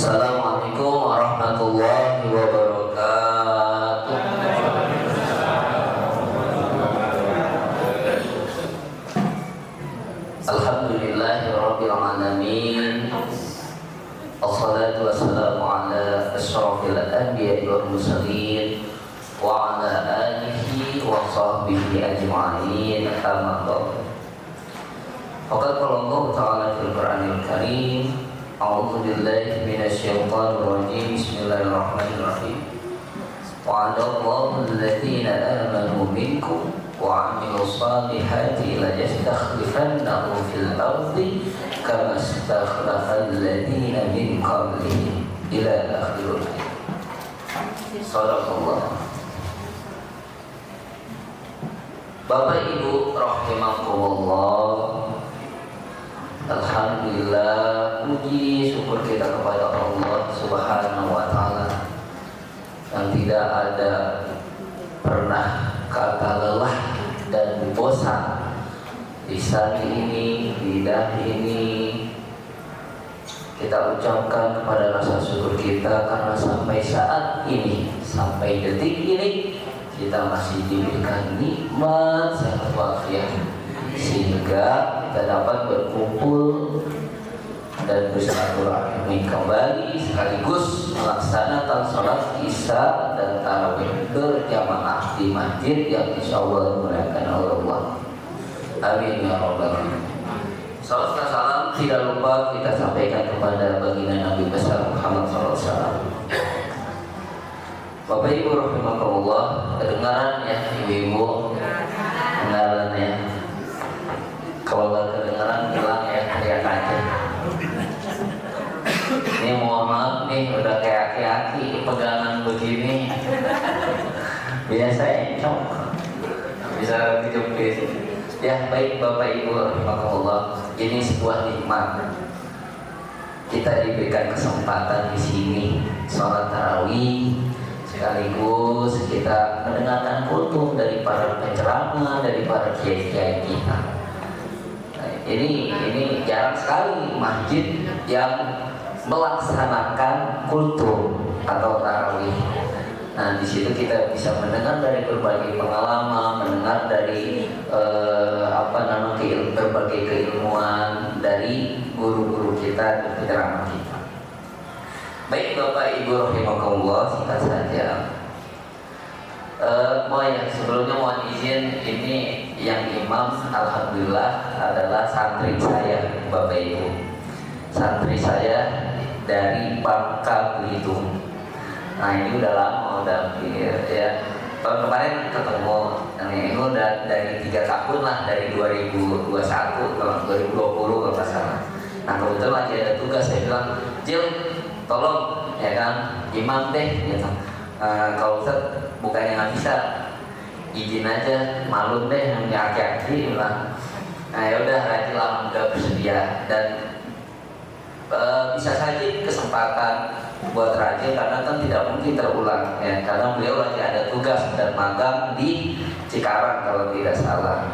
Assalamualaikum warahmatullahi wabarakatuh. Alhamdulillahirabbil alamin. Wassalatu wassalamu ala asyrafil anbiya'i wal mursalin wa ala alihi wa sahbihi ajma'in. Amma ba'du. Faqad qala Allah ta'ala fil Qur'anil Karim, a'udzu billahi minasyaitonir rajim. Bismillahirrahmanirrahim. Wa'adallahu alladziina aamanu minkum wa 'amilus shalihati la yastakhlifannahum fil ardi kama istakhlafal ladziina min qablihim ila akhir ayat. Shadaqallah. Bapak Ibu rahimakumullah, alhamdulillah, puji syukur kita kepada Allah Subhanahu wa taala yang tidak ada pernah kata lelah dan bosan. Lisan ini, lidah ini kita ucapkan kepada rasa syukur kita karena sampai saat ini, sampai detik ini kita masih diberikan nikmat sehat walafiat, sehingga kita dapat berkumpul dan bersilaturahmi kembali sekaligus melaksanakan sholat isya dan tarawih berjamaah di masjid yang insya Allah dimuliakan oleh Allah. Amin ya rabbal alamin. Salam dan salam tidak lupa kita sampaikan kepada baginda Nabi besar Muhammad SAW. Bapak Ibu rahimakumullah, kedengaran ya ibu-ibu, kedengaran ya. Kalau nggak kedengaran bilang ya, teriak aja. Ini mohon maaf nih, udah kayak aki-aki pegangan begini. Biasa encok, bisa dijepit. Ya baik Bapak Ibu rahimakumullah, ini sebuah nikmat. Kita diberikan kesempatan di sini sholat tarawih, sekaligus kita mendengarkan khutbah dari para penceramah, dari para kiai-kiai kita. Ini jarang sekali masjid yang melaksanakan kultur atau tarawih. Nah, di situ kita bisa mendengar dari berbagai pengalaman, mendengar dari berbagai keilmuan dari guru-guru kita dan penceramah kita. Baik Bapak Ibu rahimakumullah, singkat saja. Sebelumnya mohon izin, ini yang imam alhamdulillah adalah santri saya Bapak Ibu. Santri saya dari Bangka Belitung. Nah ini udah lama, udah ya. Tahun kemarin ketemu, ini udah dari 3 tahun lah, dari 2021 kalau 2020 kalau nggak salah. Nah kebetulan lagi ada tugas, saya bilang, Jil, tolong ya kan, imam deh gitu. Kalau Ustaz bukannya nggak bisa, izin aja, malu deh namanya aki-aki bilang. Nah ya udah, Raji udah bersedia dan bisa saja kesempatan buat Raji karena kan tidak mungkin terulang ya, karena beliau lagi ada tugas dan magang di Cikarang kalau tidak salah.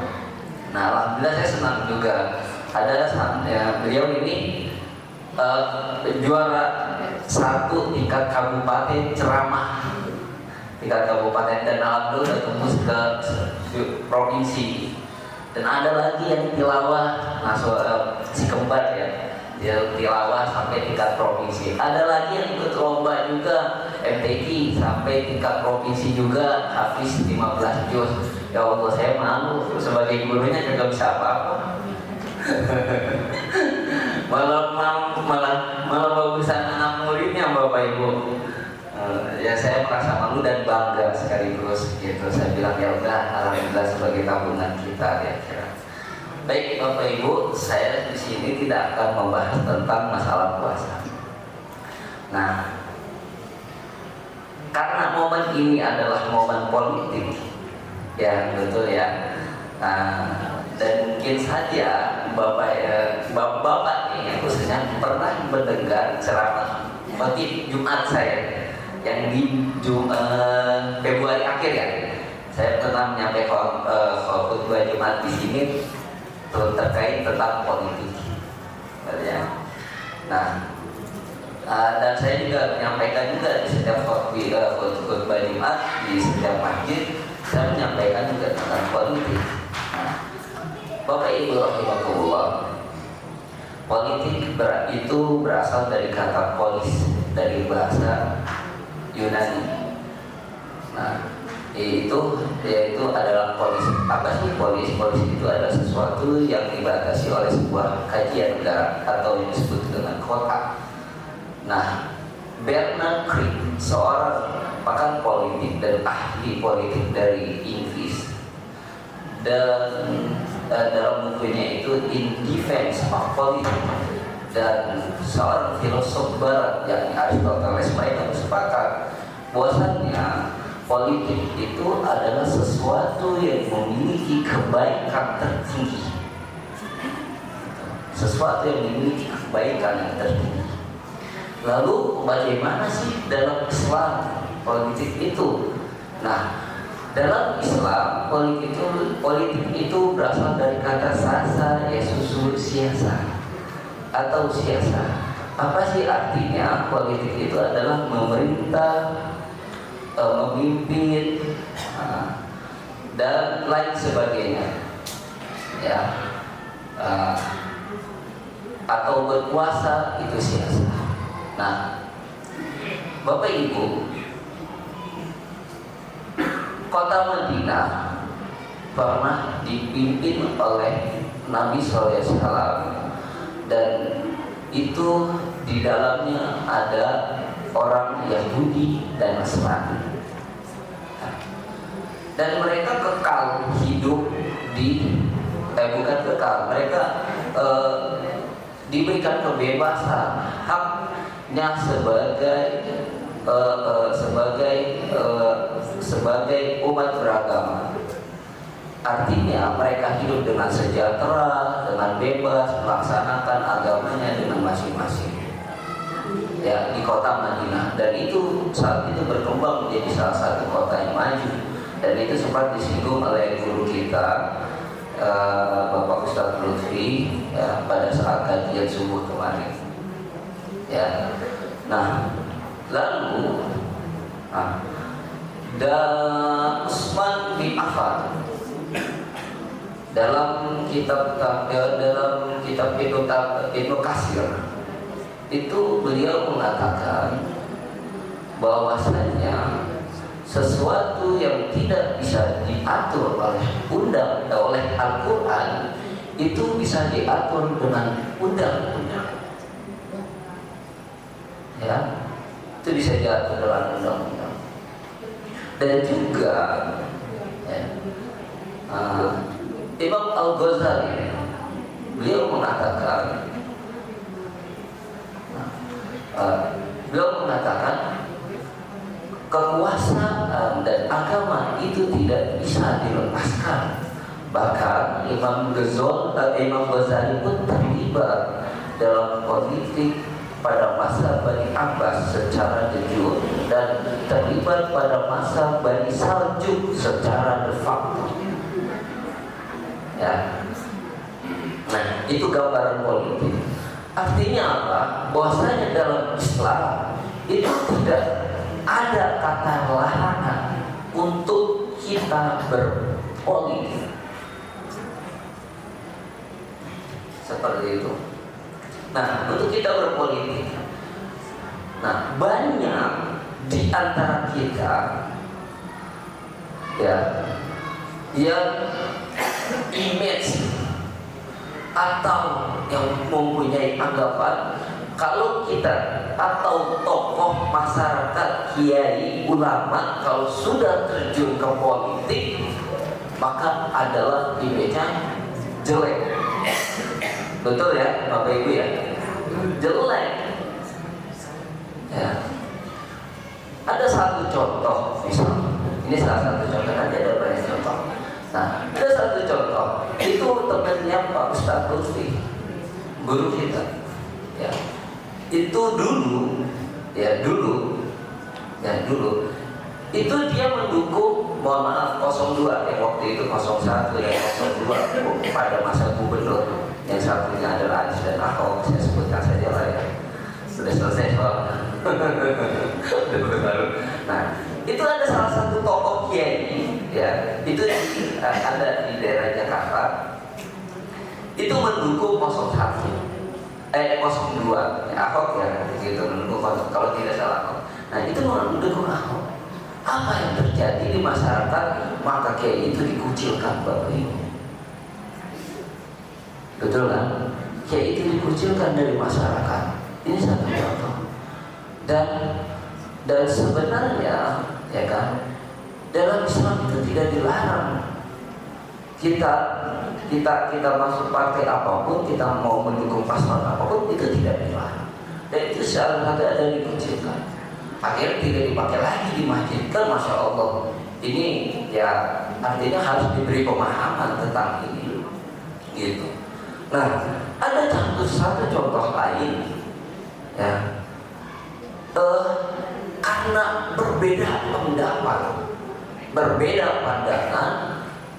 Nah alhamdulillah saya senang juga ada ya, beliau ini juara 1 tingkat kabupaten ceramah, tingkat kabupaten, dan alhamdulillah tembus ke provinsi. Dan ada lagi yang tilawah masuk si kembar ya, dia tilawah sampai tingkat provinsi. Ada lagi yang ikut lomba juga MTQ sampai tingkat provinsi juga, hafiz 15 juz. Ya Allah, saya malu sebagai gurunya juga bisa apa-apa. malah bagusan anak muridnya Bapak Ibu. Ya saya merasa malu dan bangga sekaligus gitu. Saya bilang ya udah, alhamdulillah sebagai tabungan kita ya kira. Baik Bapak Ibu, saya di sini tidak akan membahas tentang masalah puasa. Nah, karena momen ini adalah momen politik, ya betul ya. Nah, dan mungkin saja Bapak nih khususnya pernah mendengar ceramah khotib Jumat saya yang di Februari akhir ya. Saya pernah menyampaikan khutbah Jumat di sini terkait tentang politik, ya. Nah, Dan saya juga menyampaikan juga di setiap khutbah Jumat di setiap masjid, saya menyampaikan juga tentang politik. Bapak Ibu rahimahullah, politik itu berasal dari kata polis, dari bahasa Yunani. Nah, yaitu adalah polis. Apa sih polis? Polis itu adalah sesuatu yang dibatasi oleh sebuah kajian negara atau yang disebut dengan kota. Nah, Bernard Crick, seorang pakar politik dan ahli politik dari Inggris, dan dalam bukunya itu In Defense of Politics, dan seorang filosof barat yang Aristoteles, mereka bersepakat bahwasannya politik itu adalah sesuatu yang memiliki kebaikan tertinggi, sesuatu yang memiliki kebaikan yang tertinggi. Lalu bagaimana sih dalam Islam politik itu? Nah, dalam Islam politik itu berasal dari kata sasa Yesus siasa atau siasa. Apa sih artinya? Politik itu adalah memerintah, memimpin, dan lain sebagainya, ya, atau berkuasa, itu siasa. Nah, Bapak Ibu, kota Madinah pernah dipimpin oleh Nabi SAW, dan itu di dalamnya ada orang Yahudi dan Nasrani, dan mereka kekal hidup di bukan kekal, mereka diberikan kebebasan haknya sebagai umat beragama. Artinya mereka hidup dengan sejahtera, dengan bebas melaksanakan agamanya dengan masing-masing, ya, di kota Madinah. Dan itu saat itu berkembang menjadi salah satu kota yang maju, dan itu sempat disinggung oleh guru kita, Bapak Ustadz Lutfi, ya, pada saat kajian subuh kemarin, ya. Nah, lalu dan Utsman bin Affan dalam kitab Ibnu Katsir itu beliau mengatakan bahwasanya sesuatu yang tidak bisa diatur oleh Al-Quran itu bisa diatur dengan undang-undang, ya, itu bisa diatur dengan undang-undang. Dan juga, ya, Imam Al-Ghazali beliau mengatakan kekuasaan dan agama itu tidak bisa dilepaskan. Bahkan Imam Ghazali pun terlibat dalam politik pada masa Bani Abbas secara de jure dan terlibat pada masa Bani Saljuk secara de facto. Ya. Nah, itu gambaran politik. Artinya apa? Bahwasanya dalam Islam itu tidak ada kata larangan untuk kita berpolitik. Seperti itu. Nah, untuk kita berpolitik, nah, banyak di antara kita, ya, yang image atau yang mempunyai anggapan kalau kita atau tokoh masyarakat, kiai, ulama kalau sudah terjun ke politik maka adalah image-nya jelek. Betul ya Bapak Ibu ya? Jelek, ya. Ada satu contoh, misalnya ini salah satu contoh, nanti ada banyak contoh. Nah, ada satu contoh, itu temannya Pak Ustadz Lutfi, guru kita, ya. Itu dulu, itu dia mendukung, mohon maaf, 02, yang waktu itu 01 dan 02 pada masa gubernur. Yang satunya adalah Anies dan Ahok, saya sebutkan saja lah ya. Sudah selesai soalnya. Nah, itu ada salah satu tokoh kiai, ya, itu ada di daerah Jakarta. Itu mendukung 02, Ahok ya, gitu, mendukung kalau tidak salah Ahok. Nah, itu mendukung Ahok. Apa yang terjadi di masyarakat? Maka kiai itu dikucilkan, Bapak Ibu. Betul kan? Kiai itu dikucilkan dari masyarakat. Ini satu contoh. Dan sebenarnya, ya kan, dalam Islam itu tidak dilarang kita masuk partai apapun, kita mau mendukung paslon apapun, itu tidak dilarang. Dan itu secara ada dikucilkan. Akhirnya tidak dipakai lagi di masjid. Kan Masya Allah, ini ya artinya harus diberi pemahaman tentang ini, gitu. Nah, ada satu contoh lain, ya, karena berbeda pendapat, berbeda pandangan,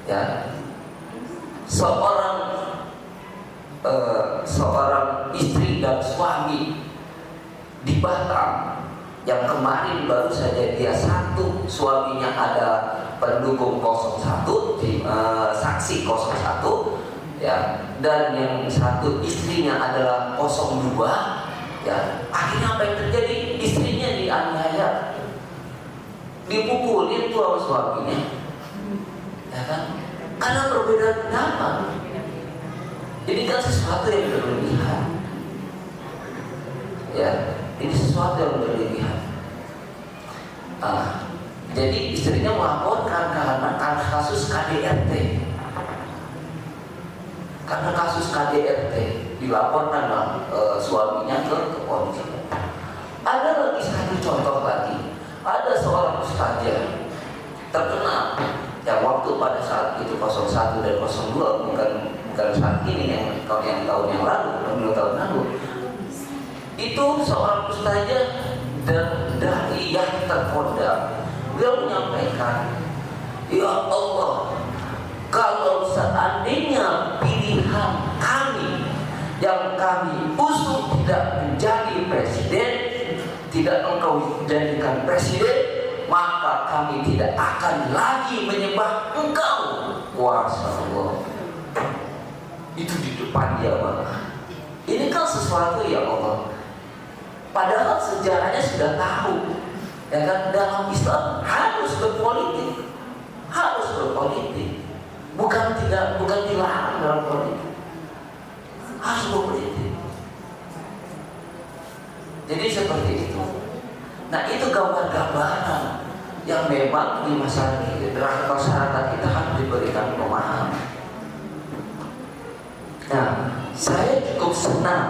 ya, seorang istri dan suami di Batam yang kemarin baru saja dia satu, suaminya ada pendukung 01, saksi 01, ya, dan yang satu istrinya adalah 02, ya. Akhirnya apa yang terjadi? Istrinya dianiaya, dipukulin tuh sama suaminya, ya kan? Karena berbeda pendapat. Ini kan sesuatu yang berlebihan, ya. Ini sesuatu yang berlebihan. Jadi istrinya melaporkan karena kasus KDRT. Karena kasus KDRT dilaporkan suaminya ke polisi. Ada lagi satu contoh lagi. Ada seorang ustazah terkenal yang waktu pada saat itu 01 dan 02, bukan saat ini, yang tahun yang lalu, 2 tahun lalu. Itu seorang ustazah dan da'iyah terpondok. Beliau menyampaikan, ya Allah, kalau seandainya pilihan kami yang kami usung tidak menjadi presiden, tidak engkau jadikan presiden, maka kami tidak akan lagi menyembah engkau. Kuasa Allah. Itu di depan dia, Bang. Ini kan sesuatu ya Allah. Padahal sejarahnya sudah tahu, ya kan, dalam Islam harus berpolitik, bukan dilarang dalam politik, harus berpolitik. Jadi seperti itu. Nah, itu gambar-gambaran yang memang di masyarakat kita harus diberikan pemahaman. Nah, saya cukup senang,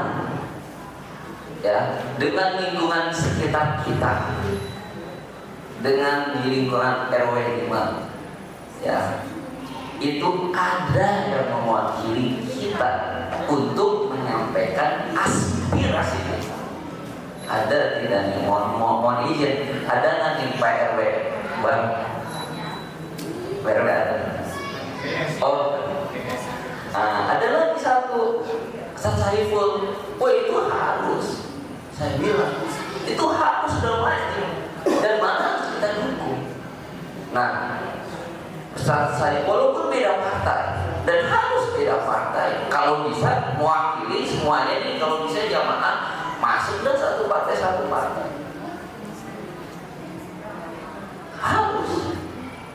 ya, dengan lingkungan sekitar kita, dengan di lingkungan RW 5, ya, itu ada yang mewakili kita untuk menyampaikan aspirasi kita. Ada tidak nih? Mohon izin, ada nanti Pak RW, Bang? Pak RW ada? Oh, ada lagi satu, Ustaz Saiful. Oh, itu harus. Saya bilang itu harus dan wajib, dan mana kita dukung. Nah, Ustaz Saiful walaupun beda partai, dan harus beda partai, kalau bisa mewakili semuanya nih, kalau bisa jamaah masuk dan satu partai harus,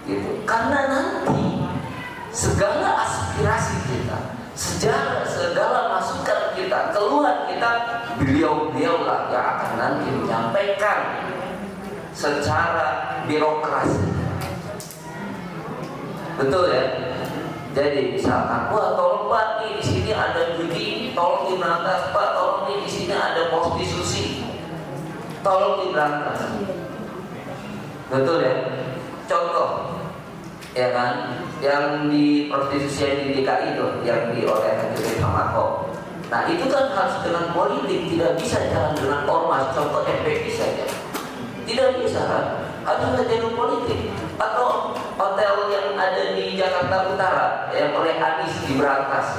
gitu. Karena nanti segala aspirasi kita, segala masukan kita, keluhan kita, beliau lah yang akan nanti menyampaikan secara birokrasi. Betul ya? Jadi misalkan, wah tolong Pak, nih di sini ada judi, tolong diberantas Pak, tolong nih di sini ada prostitusi, tolong diberantas. Betul ya? Contoh, ya kan, yang di prostitusi yang di DKI itu, yang oleh sama kok. Nah itu kan harus dengan politik, tidak bisa jalan dengan ormas. Contoh FPI saja, tidak bisa kan? Harus dengan politik. Atau hotel yang ada di Jakarta Utara yang oleh Anies diberantas,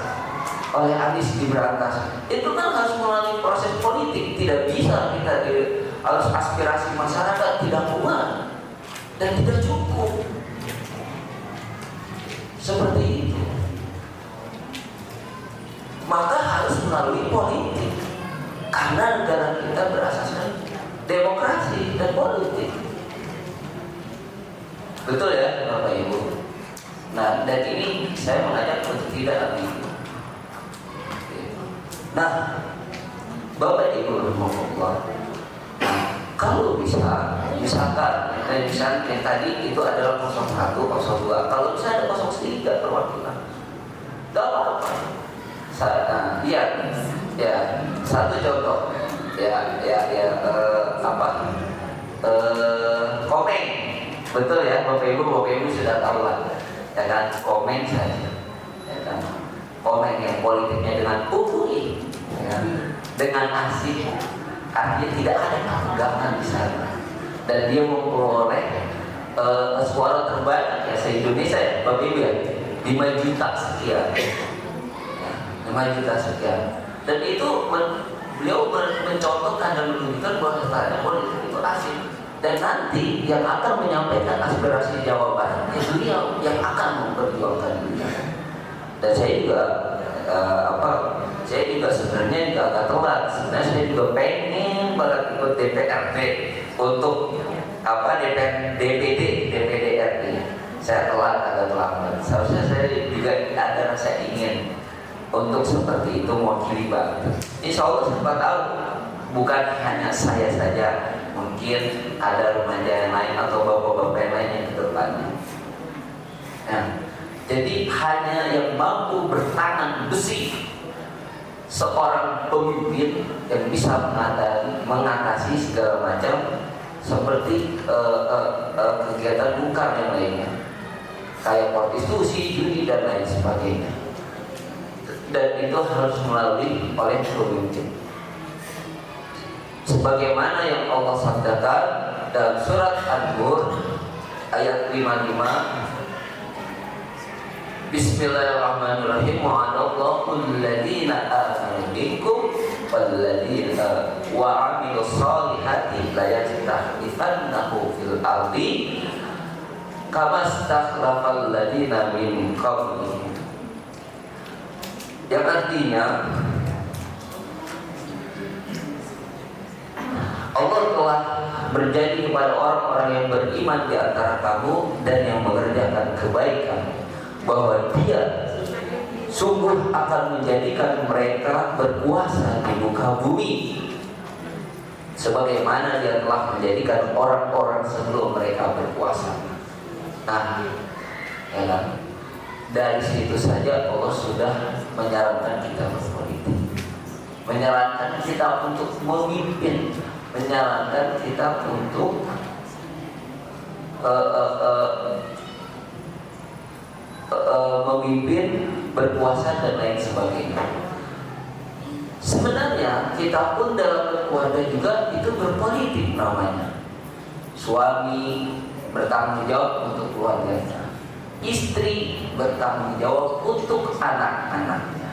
oleh Anies diberantas, itu kan harus melalui proses politik. Tidak bisa kita harus aspirasi masyarakat tidak muat dan tidak cukup. Seperti itu. Maka harus melalui politik. Karena negara kita berasaskan demokrasi dan politik. Betul ya Bapak Ibu? Nah, dan ini saya mengajak untuk tidak ambigu. Nah, Bapak Ibu rahimahullah, kalau bisa, misalkan yang tadi itu adalah 01, 02. Kalau bisa ada 03 perwakilan, tidak apa-apa. Ya, satu contoh, Komeng, betul ya, Bapak Ibu sudah tahu lah, ya kan, Komeng saja, ya kan, Komeng yang politiknya dengan UI, ya, dengan asik, artinya tidak ada ketegangan di sana, dan dia memperoleh suara terbanyak ya se-Indonesia ya, Bapak Ibu ya, 5 juta sekian. 5 juta sekian. Dan itu beliau mencontohkan dan menunjukkan bahwa sebenarnya politik itu asik. Dan nanti yang akan menyampaikan aspirasi Jawa Barat beliau yang akan memperjuangkan beliau. Dan saya juga sebenarnya juga agak telat. Sebenarnya saya juga pengen banget ikut DPRD untuk DPD RI. Saya agak telat. Seharusnya saya juga ada rasa ingin untuk seperti itu mewakili Bapak. Insya Allah siapa tahu bukan hanya saya saja, mungkin ada remaja yang lain atau bapak-bapak yang lain yang ke depannya. Nah, jadi hanya yang mampu bertangan besi, seorang pemimpin yang bisa mengatasi segala macam seperti kegiatan bungkar yang lainnya, kayak prostitusi, judi dan lain sebagainya. Dan itu harus melalui oleh pemimpin. Sebagaimana yang Allah sabdakan dalam surat An-Nur ayat 55, Bismillahirrahmanirrahim, wa'adallahu alladhina amanu minkum walladzina wa 'amilus solihati la yastakhlifannahu fil ardi kama stakhlafal ladzina min qablihim. Yang artinya Allah telah berjanji kepada orang-orang yang beriman di antara kamu dan yang mengerjakan kebaikan bahwa Dia sungguh akan menjadikan mereka berkuasa di muka bumi sebagaimana Dia telah menjadikan orang-orang sebelum mereka berkuasa. Nah, ya kan? Dari situ saja Allah sudah menyarankan kita berpolitik, menyarankan kita untuk memimpin, menyarankan kita untuk memimpin, berkuasa dan lain sebagainya. Sebenarnya kita pun dalam keluarga juga itu berpolitik namanya. Suami bertanggung jawab untuk keluarganya, istri bertanggung jawab untuk anak-anaknya.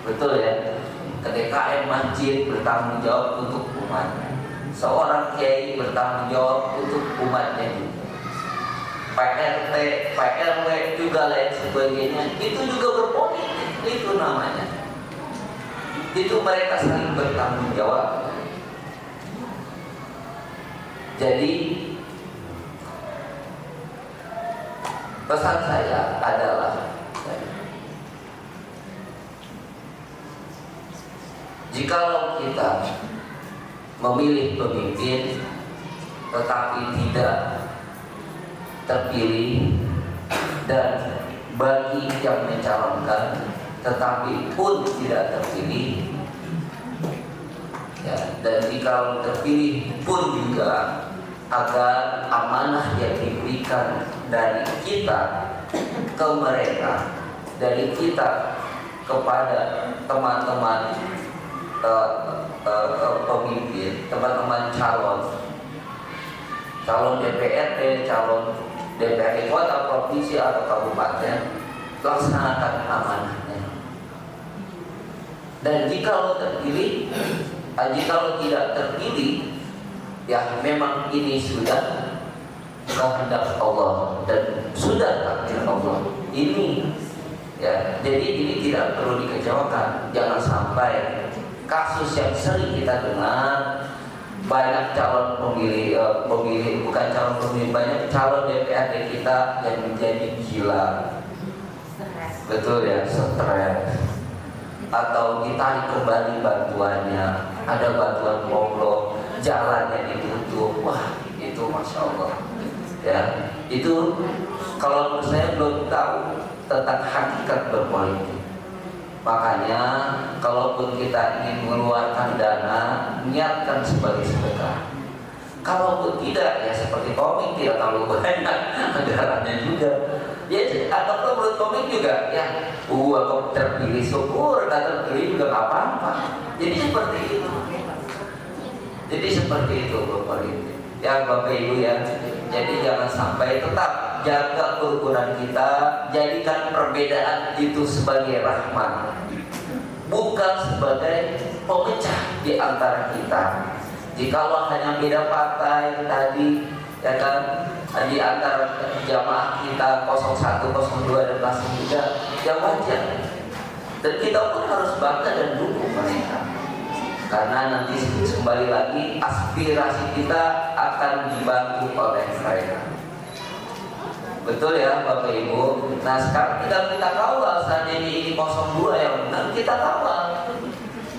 Betul ya? KDKM masjid bertanggung jawab untuk umatnya. Seorang kiai bertanggung jawab untuk umatnya juga. PRT, PRW juga lain sebagainya. Itu juga berpolitik, itu namanya. Itu mereka saling bertanggung jawab. Jadi pesan saya adalah jikalau kita memilih pemimpin tetapi tidak terpilih, dan bagi yang mencalonkan tetapi pun tidak terpilih, ya, dan jika terpilih pun juga agar amanah yang diberikan dari kita ke mereka, dari kita kepada teman-teman pemimpin, teman-teman calon DPRD, calon DPRD kota, provinsi atau kabupaten, laksanakan amanahnya. Dan jika terpilih, jika tidak terpilih, ya memang ini sudah kehendak Allah dan sudah takdir Allah. Ini ya, jadi ini tidak perlu dikecewakan. Jangan sampai kasus yang sering kita dengar, banyak calon pemilih, bukan calon pemilih, banyak calon DPRD kita yang menjadi gila. Betul ya, stres. Atau ditarik kembali bantuannya, ada bantuan goblok, jalannya ditutup. Wah, itu masya Allah. Ya, itu kalau menurut saya belum tahu tentang hakikat berpolitik. Makanya kalaupun kita ingin mengeluarkan dana, niatkan sebagai sedekah. Kalaupun tidak, ya seperti komik, tidak terlalu banyak anggarannya juga. Ya, atau menurut komik juga, ya, aku terpilih syukur, tak terpilih juga nggak apa-apa. Jadi seperti itu. Jadi seperti itu berpolitik. Ya Bapak Ibu ya. Jadi jangan sampai, tetap jaga kerukunan kita, jadikan perbedaan itu sebagai rahmat, bukan sebagai pemecah di antara kita. Jikalau hanya beda partai tadi, ya kan, di antara jamaah kita 01, 02 dan 03, ya wajar. Dan kita pun harus bangga dan dukung mereka. Karena nanti kembali lagi aspirasi kita akan dibantu oleh mereka. Betul ya Bapak Ibu. Nah sekarang tinggal kita kawal, saja ini 02 yang benar kita kawal.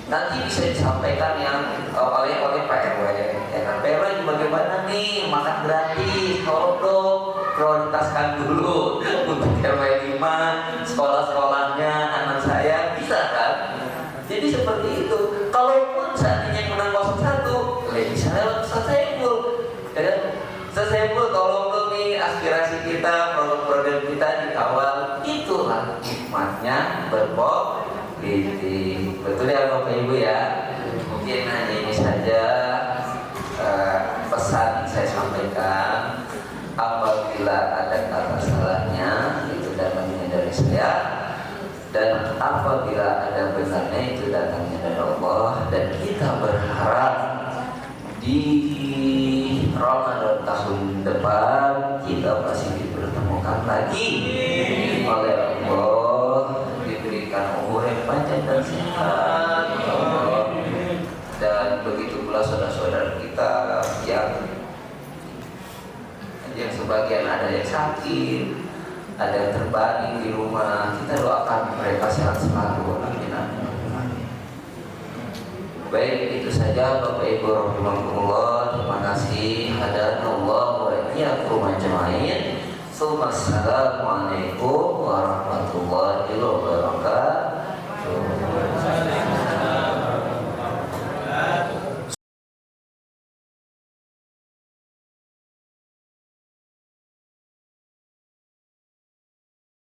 Nanti bisa disampaikan yang oleh Pak RW. Ya kan, Pak RW bagaimana nih makan gratis? Tolong dong prioritaskan dulu untuk RW 5 sekolah-sekolahnya anak saya, bisa kan? Jadi seperti itu. Kalaupun seandainya yang menang 01, bisa lewat Ustaz Saiful. Ya, Ustaz Saiful tolong dong nih aspirasi kita, program kita dikawal. Itulah hikmahnya berpolitik. Betul ya Bapak Ibu ya. Mungkin hanya ini saja pesan yang saya sampaikan. Apabila ada kata salahnya, itu datangnya dari saya. Dan apabila ada benarnya, itu datangnya dari Allah. Dan kita berharap di Ramadan tahun depan kita masih dipertemukan lagi oleh Allah, diberikan umur yang panjang dan sehat, dan begitu pula saudara-saudara kita yang sebagian ada yang sakit, ada yang terbaring di rumah, kita doakan mereka sehat selalu. Amin. Baik, itu saja Bapak Ibu rahimakumullah. Terima kasih. Hadanallahu wa iyyakum ajmain. Assalamualaikum